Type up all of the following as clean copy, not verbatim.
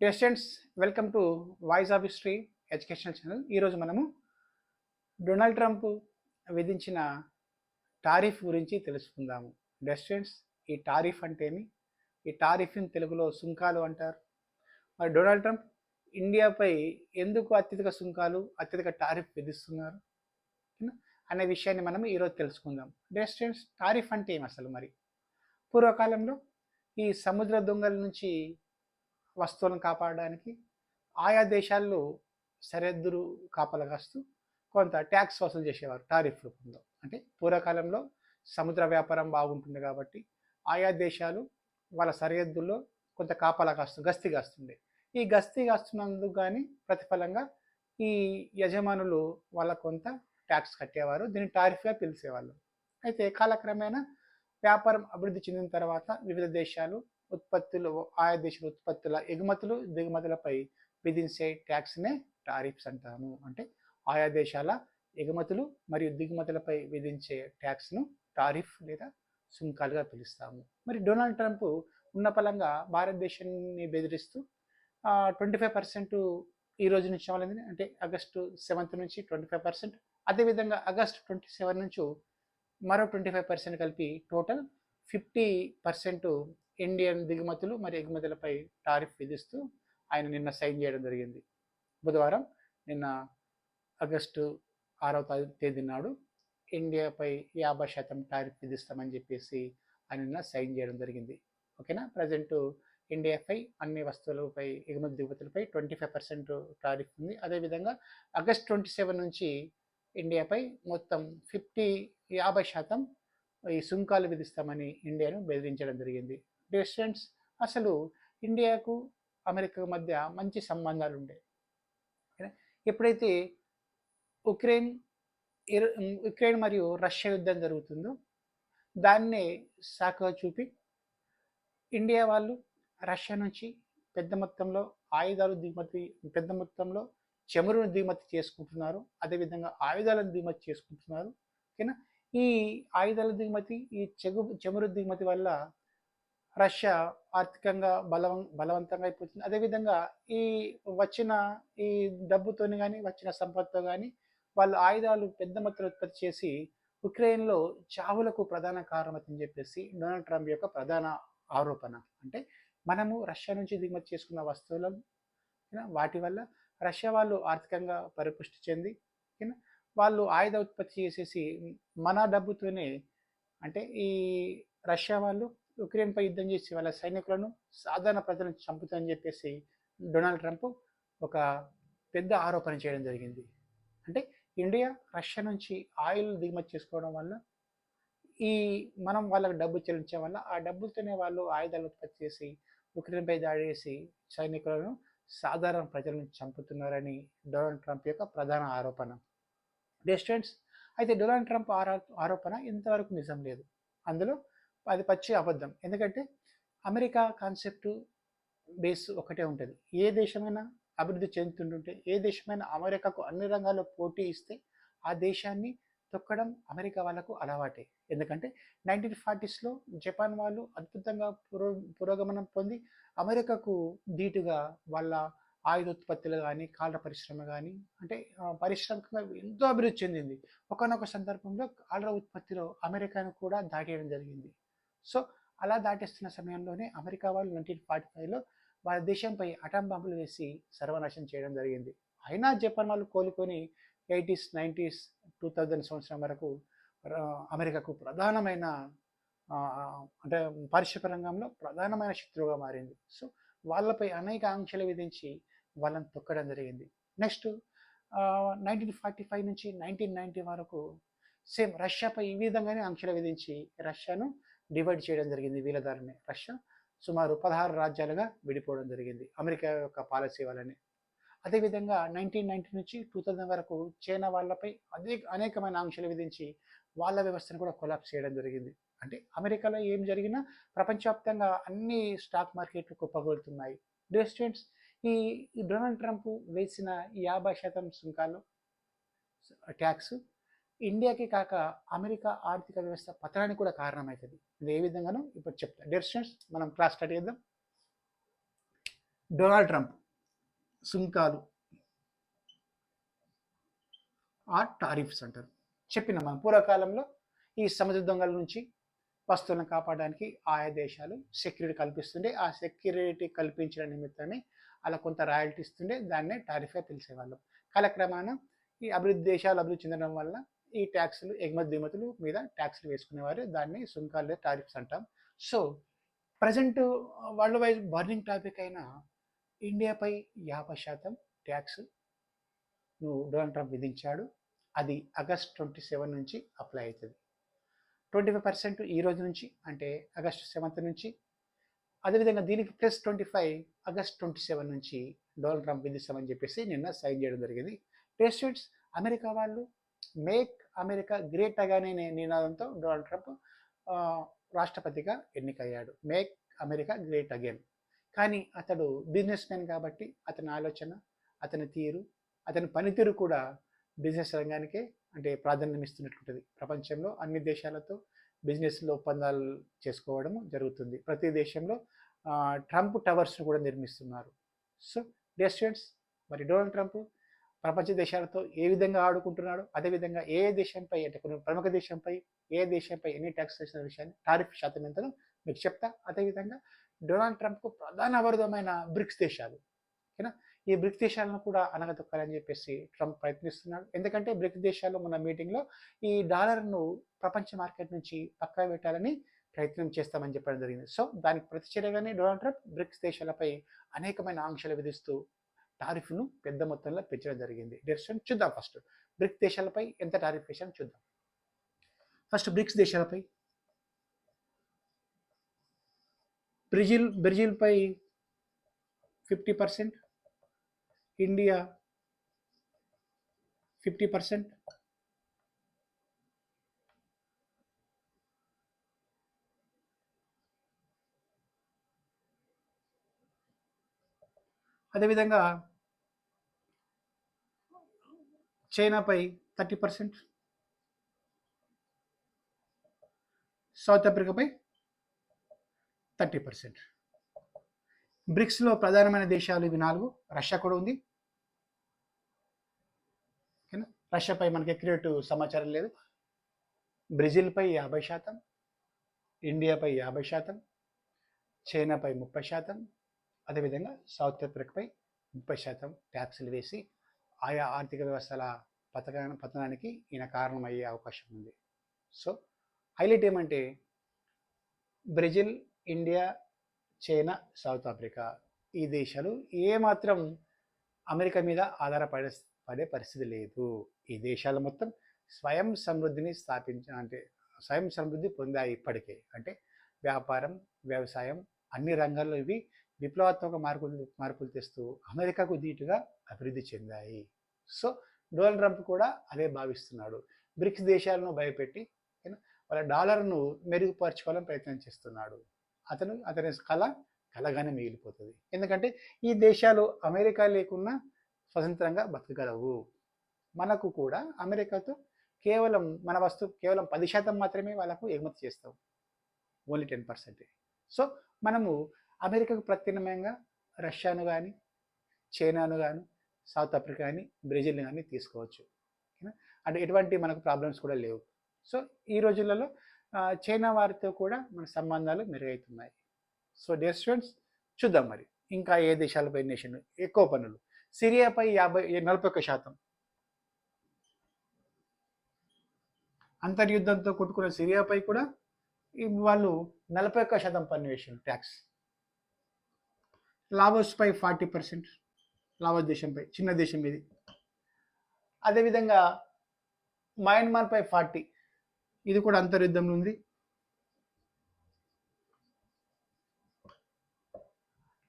Dear students, welcome to voice of history educational channel. ఈరోజు మనము Donald Trump విధించిన tariff గురించి తెలుసుకుందాము. డియర్ స్టూడెంట్స్, ఈ టారిఫ్ అంటే ఏమి? ఈ టారిఫ్ని తెలుగులో సుంకాలు అంటారు. మరి డొనాల్డ్ ట్రంప్ ఇండియాపై ఎందుకు అత్యధిక సుంకాలు, అత్యధిక టారిఫ్ విధిస్తున్నారు అనే విషయాన్ని మనం ఈరోజు తెలుసుకుందాం. డియర్ స్టూడెంట్స్, టారిఫ్ అంటే ఏమి అసలు? మరి పూర్వకాలంలో ఈ సముద్ర దొంగల నుంచి వస్తువులను కాపాడడానికి ఆయా దేశాల్లో సరిహద్దులు కాపలా కాస్తూ కొంత ట్యాక్స్ వసూలు చేసేవారు టారిఫ్ రూపంలో. అంటే పూర్వకాలంలో సముద్ర వ్యాపారం బాగుంటుంది కాబట్టి ఆయా దేశాలు వాళ్ళ సరిహద్దుల్లో కొంత కాపలా గస్తీ కాస్తుండే. ఈ గస్తీ కాస్తున్నందుకు కానీ ప్రతిఫలంగా ఈ యజమానులు వాళ్ళ కొంత ట్యాక్స్ కట్టేవారు. దీన్ని టారిఫ్గా పిలిచేవాళ్ళు. అయితే కాలక్రమేణా వ్యాపారం అభివృద్ధి చెందిన తర్వాత వివిధ దేశాలు ఉత్పత్తులు ఆయా దేశాల ఉత్పత్తుల ఎగుమతులు దిగుమతులపై విధించే ట్యాక్స్నే టారిఫ్స్ అంటాము. అంటే ఆయా దేశాల ఎగుమతులు మరియు దిగుమతులపై విధించే ట్యాక్స్ను టారిఫ్ లేదా సుంకాలుగా పిలుస్తాము. మరి డొనాల్డ్ ట్రంప్ ఉన్న పలంగా భారతదేశాన్ని బెదిరిస్తూ 25% ఈ రోజు నుంచి అమలైంది. అంటే ఆగస్టు 7 నుంచి 25%, అదేవిధంగా ఆగస్టు 27 నుంచి మరో 25% కలిపి టోటల్ 50% ఇండియన్ దిగుమతులు మరియు ఎగుమతులపై టారిఫ్ విధిస్తూ ఆయన నిన్న సైన్ చేయడం జరిగింది. బుధవారం నిన్న ఆగస్టు 6వ తేదీ నాడు ఇండియాపై 50% టారిఫ్ విధిస్తామని చెప్పేసి ఆయన నిన్న సైన్ చేయడం జరిగింది. ఓకేనా. ప్రజెంట్ ఇండియాపై అన్ని వస్తువులపై ఎగుమతి దిగుమతులపై 25% టారిఫ్ ఉంది. అదేవిధంగా ఆగస్ట్ 27 నుంచి ఇండియాపై మొత్తం 50% ఈ సుంకాలు విధిస్తామని ఇండియాను బెదిరించడం జరిగింది. డిస్టెన్స్ అసలు ఇండియాకు అమెరికా మధ్య మంచి సంబంధాలు ఉండే. ఎప్పుడైతే ఉక్రెయిన్ మరియు రష్యా యుద్ధం జరుగుతుందో దాన్నే సాకుగా చూపి ఇండియా వాళ్ళు రష్యా నుంచి పెద్ద మొత్తంలో ఆయుధాలు దిగుమతి, పెద్ద మొత్తంలో చమురును దిగుమతి చేసుకుంటున్నారు. అదేవిధంగా ఆయుధాలను దిగుమతి చేసుకుంటున్నారు. ఓకేనా. ఈ ఆయుధాల దిగుమతి, ఈ చమురు దిగుమతి వల్ల రష్యా ఆర్థికంగా బలవంతంగా అయిపోతుంది. అదేవిధంగా ఈ వచ్చిన ఈ డబ్బుతోని కానీ వచ్చిన సంపత్తో కానీ వాళ్ళు ఆయుధాలు పెద్ద మొత్తంలో ఉత్పత్తి చేసి ఉక్రెయిన్లో చావులకు ప్రధాన కారణమని చెప్పేసి డొనాల్డ్ ట్రంప్ యొక్క ప్రధాన ఆరోపణ. అంటే మనము రష్యా నుంచి దిగుమతి చేసుకున్న వస్తువులను వాటి వల్ల రష్యా వాళ్ళు ఆర్థికంగా పరిపుష్టి చెంది వాళ్ళు ఆయుధ ఉత్పత్తి చేసేసి మన డబ్బుతోనే, అంటే ఈ రష్యా వాళ్ళు ఉక్రెయిన్పై యుద్ధం చేసి వాళ్ళ సైనికులను, సాధారణ ప్రజలను చంపుతారని చెప్పేసి డొనాల్డ్ ట్రంప్ ఒక పెద్ద ఆరోపణ చేయడం జరిగింది. అంటే ఇండియా రష్యా నుంచి ఆయిల్ దిగుమతి చేసుకోవడం వల్ల ఈ మనం వాళ్ళకి డబ్బు చెల్లించడం వల్ల ఆ డబ్బులతోనే వాళ్ళు ఆయుధాలు ఉత్పత్తి చేసి ఉక్రెయిన్పై దాడి చేసి సైనికులను, సాధారణ ప్రజలను చంపుతున్నారని డొనాల్డ్ ట్రంప్ యొక్క ప్రధాన ఆరోపణ. స్టూడెంట్స్, అయితే డొనాల్డ్ ట్రంప్ ఆరోపణ ఇంతవరకు నిజం లేదు. అందులో అది పచ్చి అబద్ధం. ఎందుకంటే అమెరికా కాన్సెప్ట్ బేస్ ఒకటే ఉంటుంది. ఏ దేశమైనా అభివృద్ధి చెందుతుంటుంటే, ఏ దేశమైనా అమెరికాకు అన్ని రంగాల్లో పోటీ ఇస్తే ఆ దేశాన్ని తొక్కడం అమెరికా వాళ్ళకు అలవాటే. ఎందుకంటే 1940స్లో జపాన్ వాళ్ళు అద్భుతంగా పురోగమనం పొంది అమెరికాకు ధీటుగా వాళ్ళ ఆయుధ ఉత్పత్తులు కానీ, కాళ్ళ పరిశ్రమ కానీ, అంటే పారిశ్రామికంగా ఎంతో అభివృద్ధి చెందింది. ఒకనొక సందర్భంలో కాళ్ళ ఉత్పత్తిలో అమెరికాను కూడా దాటేయడం జరిగింది. సో అలా దాటేస్తున్న సమయంలోనే అమెరికా వాళ్ళు 1945లో వాళ్ళ దేశంపై అటాం బాంబులు వేసి సర్వనాశనం చేయడం జరిగింది. అయినా జపాన్ వాళ్ళు కోలుకొని 80s, 90s, 2000 సంవత్సరం వరకు అమెరికాకు ప్రధానమైన అంటే పారిశ్రామిక రంగంలో ప్రధానమైన శత్రువుగా మారింది. సో వాళ్ళపై అనేక ఆంక్షలు విధించి వాళ్ళని తొక్కడం జరిగింది. నెక్స్ట్ 1945 నుంచి 1990 వరకు సేమ్ రష్యాపై ఈ విధంగానే ఆంక్షలు విధించి రష్యాను డివైడ్ చేయడం జరిగింది. వీళ్ళ ద్వారానే రష్యా సుమారు 16 రాజ్యాలుగా విడిపోవడం జరిగింది అమెరికా యొక్క పాలసీ వల్లనే. అదేవిధంగా 1990 నుంచి 2000 వరకు చైనా వాళ్ళపై అనేకమైన ఆంక్షలు విధించి వాళ్ళ వ్యవస్థను కూడా కొలాప్స్ చేయడం జరిగింది. అంటే అమెరికాలో ఏం జరిగినా ప్రపంచవ్యాప్తంగా అన్ని స్టాక్ మార్కెట్లు కుప్పగొలుతున్నాయి. డియర్ స్టూడెంట్స్, ఈ డొనాల్డ్ ట్రంప్ వేసిన 50% సుంకాలు, ట్యాక్స్ ఇండియాకి కాక అమెరికా ఆర్థిక వ్యవస్థ పతనానికి కూడా కారణమవుతుంది. ఇది ఏ విధంగానో ఇప్పుడు చెప్తాను. డియర్ స్టూడెంట్స్, మనం క్లాస్ స్టార్ట్ చేద్దాం. డొనాల్డ్ ట్రంప్ సుంకాలు టారిఫ్స్ అంటారు. చెప్పిన మనం పూర్వకాలంలో ఈ సముద్ర దొంగల నుంచి వస్తువులను కాపాడడానికి ఆయా దేశాలు సెక్యూరిటీ కల్పిస్తుండే, ఆ సెక్యూరిటీ కల్పించిన నిమిత్తాన్ని అలా కొంత రాయల్టీ ఇస్తుండే, దాన్నే టారిఫ్గా తెలిసేవాళ్ళం. కాలక్రమాన ఈ అభివృద్ధి దేశాలు అభివృద్ధి చెందడం వల్ల ఈ ట్యాక్సులు ఎగుమతి దిగుమతులు మీద ట్యాక్సులు వేసుకునేవారు, దాన్ని సుంకాలు టారిఫ్స్ అంటాం. So present world wide burning topic అయిన ఇండియాపై 50% ట్యాక్స్ డొనాల్డ్ ట్రంప్ విధించాడు. అది ఆగస్ట్ 27 నుంచి అప్లై అవుతుంది. 25% ఈ రోజు నుంచి, అంటే ఆగస్ట్ 7 నుంచి. అదేవిధంగా దీనికి ప్లస్ 25 ఆగస్ట్ 27 నుంచి డొనాల్డ్ ట్రంప్ విధిస్తామని చెప్పేసి నిన్న సైన్ చేయడం జరిగింది. ప్రెసిడెంట్స్ అమెరికా వాళ్ళు మేక్ అమెరికా గ్రేట్ అగానే నినాదంతో డొనాల్డ్ ట్రంప్ రాష్ట్రపతిగా ఎన్నికయ్యాడు. Make America great again. కానీ అతడు బిజినెస్ మ్యాన్ కాబట్టి అతని ఆలోచన, అతని తీరు, అతని పనితీరు కూడా బిజినెస్ రంగానికే అంటే ప్రాధాన్యం ఇస్తున్నట్లుంటుంది. ప్రపంచంలో అన్ని దేశాలతో బిజినెస్లో ఒప్పందాలు చేసుకోవడం జరుగుతుంది. ప్రతి దేశంలో ట్రంప్ టవర్స్ను కూడా నిర్మిస్తున్నారు. సో డియర్ స్టూడెంట్స్, మరి డొనాల్డ్ ట్రంప్ ప్రపంచ దేశాలతో ఏ విధంగా ఆడుకుంటున్నాడు, అదేవిధంగా ఏ దేశంపై అంటే కొన్ని ప్రముఖ దేశంపై ఏ దేశంపై ఎన్ని ట్యాక్స్ వేసిన విషయాన్ని, టారిఫ్ శాతం ఎంతనో మీకు చెప్తా. అదేవిధంగా డొనాల్డ్ ట్రంప్కు ప్రధాన అవరోధమైన బ్రిక్స్ దేశాలు, ఓకేనా, ఈ బ్రిక్స్ దేశాలను కూడా అనగదొక్కాలని చెప్పేసి ట్రంప్ ప్రయత్నిస్తున్నాడు. ఎందుకంటే బ్రిక్స్ దేశాల్లో మన మీటింగ్లో ఈ డాలర్ను ప్రపంచ మార్కెట్ నుంచి పక్కా పెట్టాలని ప్రయత్నం చేస్తామని చెప్పడం జరిగింది. సో దానికి ప్రతిచర్యగానే డొనాల్డ్ ట్రంప్ బ్రిక్స్ దేశాలపై అనేకమైన ఆంక్షలు విధిస్తూ టారిఫ్ను పెద్ద మొత్తంలో పెంచడం జరిగింది. డెసిషన్ చూద్దాం. ఫస్ట్ బ్రిక్స్ దేశాలపై ఎంత టారిఫ్ వేసాను చూద్దాం. ఫస్ట్ బ్రిక్స్ దేశాలపై బ్రెజిల్పై 50%, ఇండియా 50%, అదేవిధంగా చైనాపై 30%, సౌత్ ఆఫ్రికాపై 30%. బ్రిక్స్లో ప్రధానమైన దేశాలు ఇవి 4. రష్యా కూడా ఉంది. ఓకేనా, రష్యాపై మనకి అక్యురేట్ సమాచారం లేదు. బ్రెజిల్పై 50%, ఇండియాపై 50%, చైనాపై 30%, అదేవిధంగా సౌత్ ఆఫ్రికాపై 30% ట్యాక్సులు వేసి ఆయా ఆర్థిక వ్యవస్థల పతనానికి ఈయన కారణమయ్యే అవకాశం ఉంది. సో హైలైట్ ఏమంటే Brazil, India, China, south Africa ఈ దేశాలు ఏమాత్రం అమెరికా మీద ఆధారపడే పరిస్థితి లేదు. ఈ దేశాలు మొత్తం స్వయం సమృద్ధిని స్వయం సమృద్ధి పొందాయి ఇప్పటికే. అంటే వ్యాపారం, వ్యవసాయం అన్ని రంగాల్లో ఇవి విప్లవాత్మక మార్పులు తెస్తూ అమెరికాకు ధీటుగా అభివృద్ధి చెందాయి. సో డొనాల్డ్ ట్రంప్ కూడా అదే భావిస్తున్నాడు. బ్రిక్స్ దేశాలను భయపెట్టి వాళ్ళ డాలర్ను మెరుగుపరచుకోవాలని ప్రయత్నం చేస్తున్నాడు. అతని కలగానే మిగిలిపోతుంది. ఎందుకంటే ఈ దేశాలు అమెరికా లేకున్నా స్వతంత్రంగా బతకగలవు. మనకు కూడా అమెరికాతో కేవలం మన వస్తువు కేవలం 10% మాత్రమే వాళ్ళకు ఎగుమతి చేస్తాం, ఓన్లీ 10%. సో మనము అమెరికాకు ప్రత్యామ్నాయంగా రష్యాను కానీ, చైనాను కానీ, సౌత్ ఆఫ్రికా కానీ, బ్రెజిల్ని కానీ తీసుకోవచ్చు. అంటే ఎటువంటి మనకు ప్రాబ్లమ్స్ కూడా లేవు. సో ఈ రోజులలో చైనా వారితో కూడా మన సంబంధాలు మెరుగవుతున్నాయి. సో డియర్ స్టూడెంట్స్, చూద్దాం మరి ఇంకా ఏ దేశాలపై నేషన్ ఎక్కువ పన్నులు. సిరియాపై 41%. అంతర్యుద్ధంతో కొట్టుకున్న సిరియాపై కూడా వాళ్ళు 41% పన్ను వేసారు ట్యాక్స్. లావోస్పై 40%, లావోస్ దేశంపై, చిన్న దేశం ఇది. అదేవిధంగా మయన్మార్పై 40%, ఇది కూడా అంతర్యుద్ధంలో ఉంది.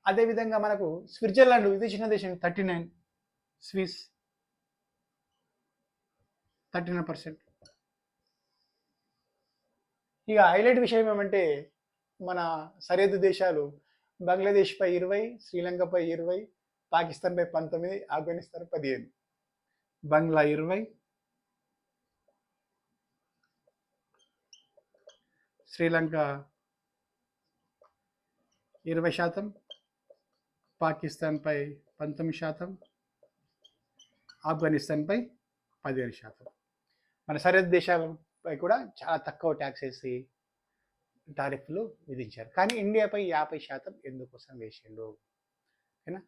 అదేవిధంగా మనకు స్విట్జర్లాండ్, ఇది చిన్న దేశం, 39%, స్విస్ 39%. ఇక హైలైట్ విషయం ఏమంటే మన సరిహద్దు దేశాలు బంగ్లాదేశ్పై 20%, శ్రీలంకపై 20%, పాకిస్తాన్పై 19%, ఆఫ్ఘనిస్తాన్ 15%. బంగ్లా 20%, శ్రీలంక 20%, పాకిస్తాన్పై 19%, ఆఫ్ఘనిస్తాన్పై 15%. మన సరిహద్దు దేశాలపై కూడా చాలా తక్కువ ట్యాక్స్ వేసి టారిఫ్లు విధించారు. కానీ ఇండియాపై 50% ఎందుకోసం వేసిండు? ఓకేనా,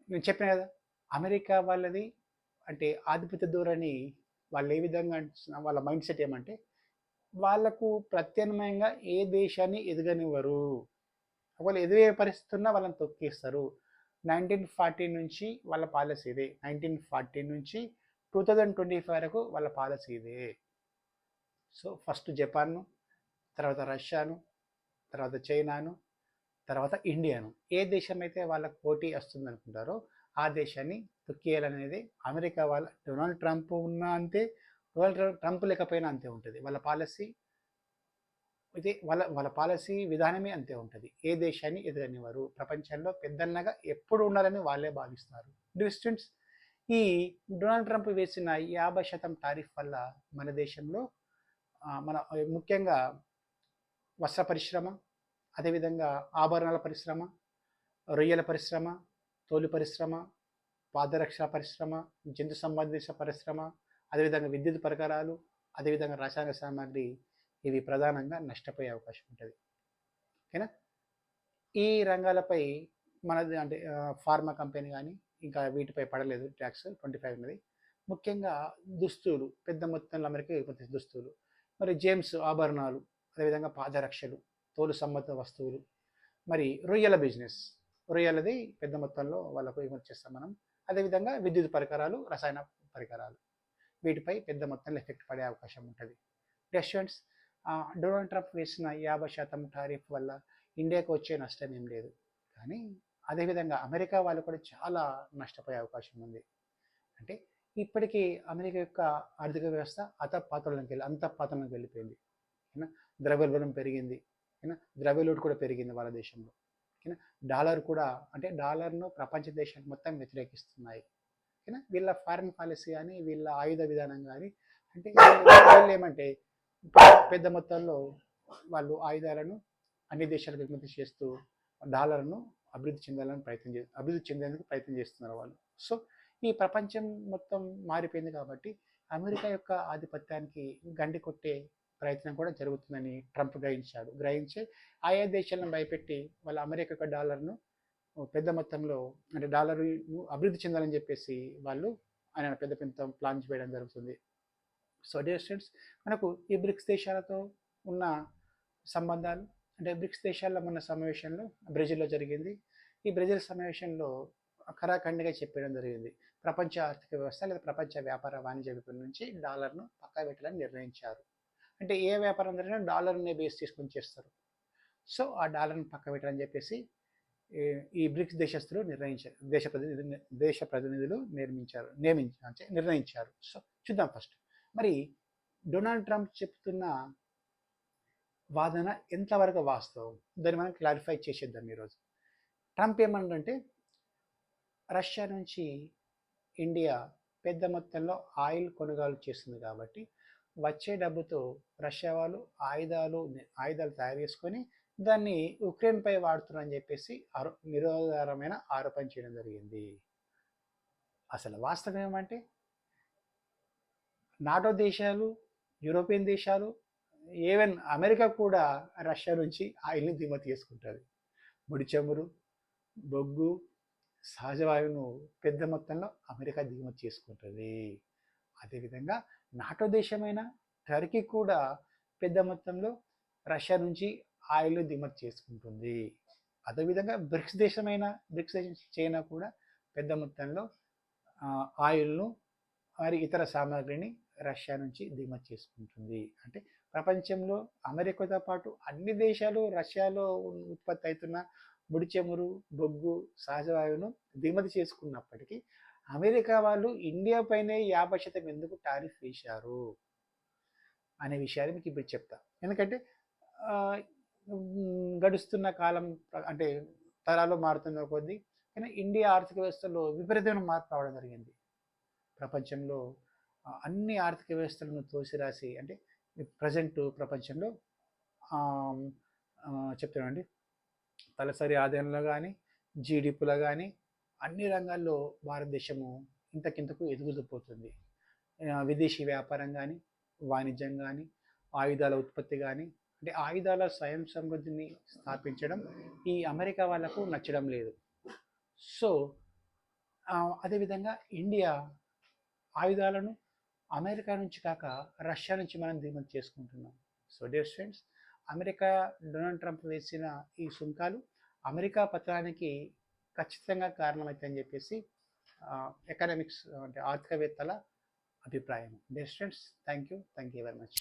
నేను చెప్పిన కదా, అమెరికా వాళ్ళది అంటే ఆధిపత్య ధోరణి. వాళ్ళు ఏ విధంగా వాళ్ళ మైండ్ సెట్ ఏమంటే, వాళ్ళకు ప్రత్యామ్నాయంగా ఏ దేశాన్ని ఎదగనివ్వరు. ఒకవేళ ఎదిగే పరిస్థితి ఉన్నా వాళ్ళని తొక్కేస్తారు. 1940 నుంచి వాళ్ళ పాలసీ ఇదే. 1940 నుంచి 2025 వరకు వాళ్ళ పాలసీ ఇదే. సో ఫస్ట్ జపాన్ను, తర్వాత రష్యాను, తర్వాత చైనాను, తర్వాత ఇండియాను. ఏ దేశం అయితే వాళ్ళకు పోటీ వస్తుంది అనుకుంటారో ఆ దేశాన్ని తొక్కేయాలనేది అమెరికా వాళ్ళ. డొనాల్డ్ ట్రంప్ ఉన్నా అంతే, డొనాల్డ్ ట్రంప్ లేకపోయినా అంతే ఉంటుంది వాళ్ళ పాలసీ. ఇది వాళ్ళ పాలసీ విధానమే అంతే ఉంటుంది. ఏ దేశాన్ని ఎదురనివ్వరు. ప్రపంచంలో పెద్దన్నగా ఎప్పుడు ఉండాలని వాళ్ళే భావిస్తారు. డిస్టెన్స్ ఈ డొనాల్డ్ ట్రంప్ వేసిన 50% టారిఫ్ వల్ల మన దేశంలో మన ముఖ్యంగా వస్త్ర పరిశ్రమ, అదేవిధంగా ఆభరణాల పరిశ్రమ, రొయ్యల పరిశ్రమ, తోలు పరిశ్రమ, పాదరక్షణ పరిశ్రమ, జంతు సంబంధిత పరిశ్రమ, అదేవిధంగా విద్యుత్ పరికరాలు, అదేవిధంగా రసాయన సామాగ్రి, ఇవి ప్రధానంగా నష్టపోయే అవకాశం ఉంటుంది. ఓకేనా, ఈ రంగాలపై మనది అంటే ఫార్మా కంపెనీ కానీ ఇంకా వీటిపై పడలేదు ట్యాక్స్. 25 ఉన్నది. ముఖ్యంగా దుస్తులు, పెద్ద మొత్తంలో అమెరికా ఎగుమతి దుస్తులు, మరి జేమ్స్ ఆభరణాలు, అదేవిధంగా పాదరక్షలు, తోలు సంబంధిత వస్తువులు, మరి రొయ్యల బిజినెస్, రొయ్యలది పెద్ద మొత్తంలో వాళ్ళకు ఎగుమతి చేస్తాం మనం. అదేవిధంగా విద్యుత్ పరికరాలు, రసాయన పరికరాలు, వీటిపై పెద్ద మొత్తంలో ఎఫెక్ట్ పడే అవకాశం ఉంటుంది. రెస్టారెంట్స్ డొనాల్డ్ ట్రంప్ వేసిన 50% టారిఫ్ వల్ల ఇండియాకు వచ్చే నష్టం ఏం లేదు. కానీ అదేవిధంగా అమెరికా వాళ్ళు కూడా చాలా నష్టపోయే అవకాశం ఉంది. అంటే ఇప్పటికీ అమెరికా యొక్క ఆర్థిక వ్యవస్థ అంతఃపాతంలోకి వెళ్ళిపోయింది. ద్రవ్యోల్బణం పెరిగింది. ద్రవ్యలోటు కూడా పెరిగింది వాళ్ళ దేశంలో. డాలర్ కూడా, అంటే డాలర్ను ప్రపంచ దేశాలు మొత్తం వ్యతిరేకిస్తున్నాయి. వీళ్ళ ఫారిన్ పాలసీ కానీ, వీళ్ళ ఆయుధ విధానం కానీ, అంటే వీళ్ళు ఏమంటే పెద్ద మొత్తంలో వాళ్ళు ఆయుధాలను అన్ని దేశాలకు ఎగుమతి చేస్తూ డాలర్ను అభివృద్ధి చెందేందుకు ప్రయత్నం చేస్తున్నారు వాళ్ళు. సో ఈ ప్రపంచం మొత్తం మారిపోయింది కాబట్టి అమెరికా యొక్క ఆధిపత్యానికి గండి కొట్టే ప్రయత్నం కూడా జరుగుతుందని ట్రంప్ గ్రహించి ఆయా దేశాలను భయపెట్టి వాళ్ళ అమెరికా యొక్క డాలర్ను పెద్ద మొత్తంలో, అంటే డాలర్ అభివృద్ధి చెందాలని చెప్పేసి వాళ్ళు ఆయన పెద్ద ప్లాన్ చేయడం జరుగుతుంది. సో డియర్ స్టూడెంట్స్, మనకు ఈ బ్రిక్స్ దేశాలతో ఉన్న సంబంధాలు, అంటే బ్రిక్స్ దేశాల్లో ఉన్న సమావేశంలో బ్రెజిల్లో జరిగింది. ఈ బ్రెజిల్ సమావేశంలో ఖరాఖండిగా చెప్పడం జరిగింది. ప్రపంచ ఆర్థిక వ్యవస్థ లేదా ప్రపంచ వ్యాపార వాణిజ్య విపణి నుంచి డాలర్ను పక్కా పెట్టాలని నిర్ణయించారు. అంటే ఏ వ్యాపారం జరిగినా డాలర్ని బేస్ చేసుకొని చేస్తారు. సో ఆ డాలర్ను పక్క పెట్టాలని చెప్పేసి ఈ బ్రిక్స్ దేశస్తులు దేశ ప్రతినిధులు నిర్ణయించారు. సో చూద్దాం ఫస్ట్, మరి డొనాల్డ్ ట్రంప్ చెప్తున్న వాదన ఎంతవరకు వాస్తవం, దాన్ని మనం క్లారిఫై చేసేద్దాం ఈరోజు. ట్రంప్ ఏమన్నాడంటే, రష్యా నుంచి ఇండియా పెద్ద మొత్తంలో ఆయిల్ కొనుగోలు చేస్తుంది కాబట్టి వచ్చే డబ్బుతో రష్యా వాళ్ళు ఆయుధాలు తయారు చేసుకొని దాన్ని ఉక్రెయిన్పై వాడుతున్నారని చెప్పేసి నిరోధారమైన ఆరోపణ చేయడం జరిగింది. అసలు వాస్తవం ఏమంటే, నాటో దేశాలు, యూరోపియన్ దేశాలు, ఈవెన్ అమెరికా కూడా రష్యా నుంచి ఆయిల్ని దిగుమతి చేసుకుంటుంది. ముడి చమురు, బొగ్గు, సహజవాయువును పెద్ద మొత్తంలో అమెరికా దిగుమతి చేసుకుంటుంది. అదేవిధంగా నాటో దేశమైన టర్కీ కూడా పెద్ద మొత్తంలో రష్యా నుంచి ఆయిల్ దిగుమతి చేసుకుంటుంది. అదేవిధంగా బ్రిక్స్ దేశం చైనా కూడా పెద్ద మొత్తంలో ఆయిల్ను మరి ఇతర సామాగ్రిని రష్యా నుంచి దిగుమతి చేసుకుంటుంది. అంటే ప్రపంచంలో అమెరికాతో పాటు అన్ని దేశాలు రష్యాలో ఉత్పత్తి అవుతున్న ముడి చమురు, బొగ్గు, సహజవాయువును దిగుమతి చేసుకున్నప్పటికీ అమెరికా వాళ్ళు ఇండియా పైనే 50% ఎందుకు టారిఫ్ వేశారు అనే విషయాన్ని మీకు ఇప్పుడు చెప్తా. ఎందుకంటే గడుస్తున్న కాలం, అంటే తరాలు మారుతున్న కొద్దీ కానీ ఇండియా ఆర్థిక వ్యవస్థలో విపరీతమైన మార్పు రావడం జరిగింది. ప్రపంచంలో అన్ని ఆర్థిక వ్యవస్థలను తోసిరాసి, అంటే ప్రజెంట్ ప్రపంచంలో చెప్తానండి, తలసరి ఆదాయంలో కానీ, జీడిపిలో కానీ అన్ని రంగాల్లో భారతదేశము ఇంతకింతకు ఎదుగుతూ పోతుంది. విదేశీ వ్యాపారం కానీ, వాణిజ్యం కానీ, ఆయుధాల ఉత్పత్తి కానీ, అంటే ఆయుధాల స్వయం సమృద్ధిని స్థాపించడం ఈ అమెరికా వాళ్ళకు నచ్చడం లేదు. సో అదేవిధంగా ఇండియా ఆయుధాలను అమెరికా నుంచి కాక రష్యా నుంచి మనం దిగుమతి చేసుకుంటున్నాం. So dear friends, America Donald Trump వేసిన ఈ సుంకాలు అమెరికా పతనానికి ఖచ్చితంగా కారణమవుతాయని చెప్పేసి ఎకనామిక్స్ అంటే ఆర్థికవేత్తల అభిప్రాయం. Dear friends, thank you very much.